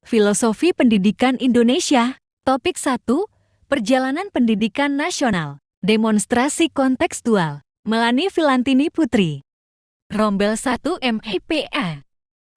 Filosofi Pendidikan Indonesia. Topik 1. Perjalanan Pendidikan Nasional. Demonstrasi kontekstual. Melani Filantini Putri. Rombel 1 MIPA.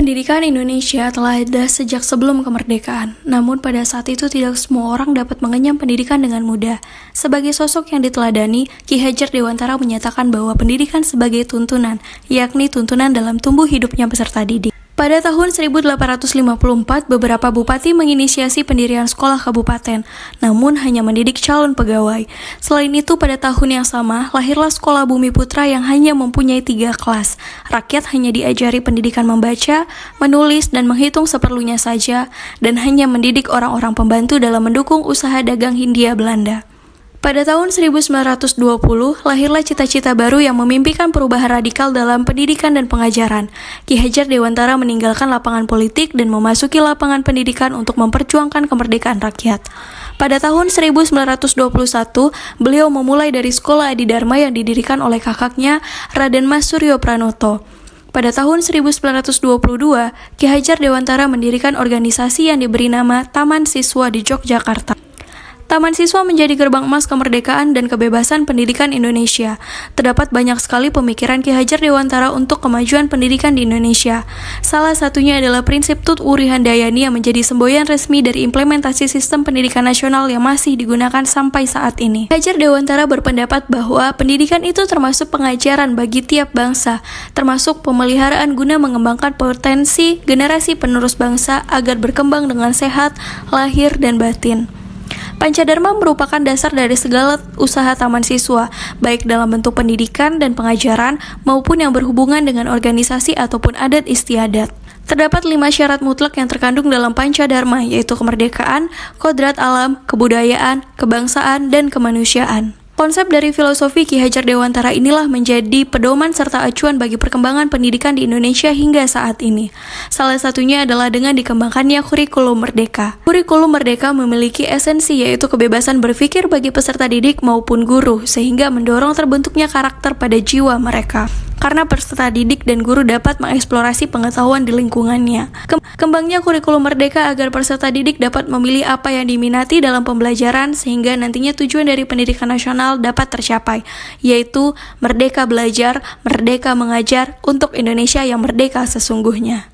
Pendidikan Indonesia telah ada sejak sebelum kemerdekaan, namun pada saat itu tidak semua orang dapat mengenyam pendidikan dengan mudah. Sebagai sosok yang diteladani, Ki Hajar Dewantara menyatakan bahwa pendidikan sebagai tuntunan, yakni tuntunan dalam tumbuh hidupnya peserta didik. Pada tahun 1854, beberapa bupati menginisiasi pendirian sekolah kabupaten, namun hanya mendidik calon pegawai. Selain itu, pada tahun yang sama, lahirlah Sekolah Bumi Putra yang hanya mempunyai 3 kelas. Rakyat hanya diajari pendidikan membaca, menulis, dan menghitung seperlunya saja, dan hanya mendidik orang-orang pembantu dalam mendukung usaha dagang Hindia Belanda. Pada tahun 1920, lahirlah cita-cita baru yang memimpikan perubahan radikal dalam pendidikan dan pengajaran. Ki Hajar Dewantara meninggalkan lapangan politik dan memasuki lapangan pendidikan untuk memperjuangkan kemerdekaan rakyat. Pada tahun 1921, beliau memulai dari Sekolah Adi Dharma yang didirikan oleh kakaknya, Raden Mas Suryo Pranoto. Pada tahun 1922, Ki Hajar Dewantara mendirikan organisasi yang diberi nama Taman Siswa di Yogyakarta. Taman Siswa menjadi gerbang emas kemerdekaan dan kebebasan pendidikan Indonesia. Terdapat banyak sekali pemikiran Ki Hajar Dewantara untuk kemajuan pendidikan di Indonesia. Salah satunya adalah prinsip Tut Wuri Handayani yang menjadi semboyan resmi dari implementasi sistem pendidikan nasional yang masih digunakan sampai saat ini. Ki Hajar Dewantara berpendapat bahwa pendidikan itu termasuk pengajaran bagi tiap bangsa, termasuk pemeliharaan guna mengembangkan potensi generasi penerus bangsa agar berkembang dengan sehat, lahir, dan batin. Pancadharma merupakan dasar dari segala usaha taman siswa, baik dalam bentuk pendidikan dan pengajaran maupun yang berhubungan dengan organisasi ataupun adat istiadat. Terdapat 5 syarat mutlak yang terkandung dalam Pancadharma, yaitu kemerdekaan, kodrat alam, kebudayaan, kebangsaan, dan kemanusiaan. Konsep dari filosofi Ki Hajar Dewantara inilah menjadi pedoman serta acuan bagi perkembangan pendidikan di Indonesia hingga saat ini. Salah satunya adalah dengan dikembangkannya kurikulum merdeka. Kurikulum merdeka memiliki esensi yaitu kebebasan berpikir bagi peserta didik maupun guru, sehingga mendorong terbentuknya karakter pada jiwa mereka. Karena peserta didik dan guru dapat mengeksplorasi pengetahuan di lingkungannya. Kembangnya kurikulum merdeka agar peserta didik dapat memilih apa yang diminati dalam pembelajaran sehingga nantinya tujuan dari pendidikan nasional dapat tercapai, yaitu merdeka belajar, merdeka mengajar untuk Indonesia yang merdeka sesungguhnya.